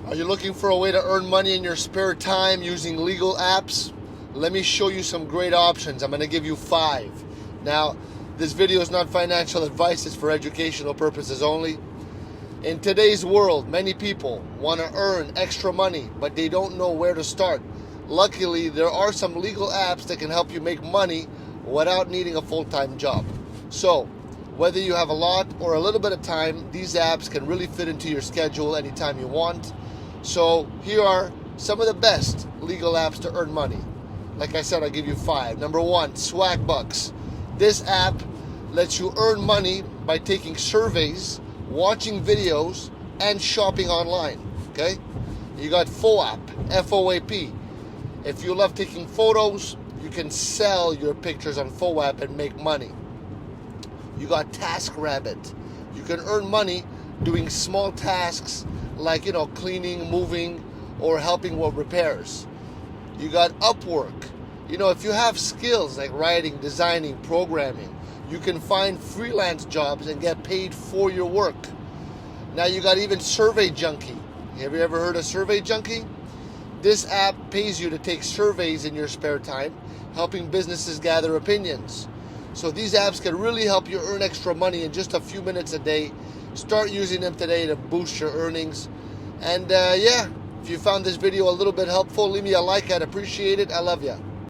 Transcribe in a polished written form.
Are you looking for a way to earn money in your spare time using legal apps? Let me show you some great options. I'm going to give you 5. Now, this video is not financial advice, it's for educational purposes only. In today's world, many people want to earn extra money, but they don't know where to start. Luckily, there are some legal apps that can help you make money without needing a full-time job. So, whether you have a lot or a little bit of time, these apps can really fit into your schedule anytime you want. So here are some of the best legal apps to earn money. Like I said, I'll give you 5. Number 1, Swagbucks. This app lets you earn money by taking surveys, watching videos, and shopping online. Okay? You got Foap, F-O-A-P. If you love taking photos, you can sell your pictures on Foap and make money. You got TaskRabbit. You can earn money doing small tasks like, cleaning, moving, or helping with repairs. You got Upwork. If you have skills like writing, designing, programming, you can find freelance jobs and get paid for your work. Now you got even Survey Junkie. Have you ever heard of Survey Junkie? This app pays you to take surveys in your spare time, helping businesses gather opinions. So these apps can really help you earn extra money in just a few minutes a day. Start using them today to boost your earnings. And if you found this video a little bit helpful, leave me a like. I'd appreciate it. I love ya.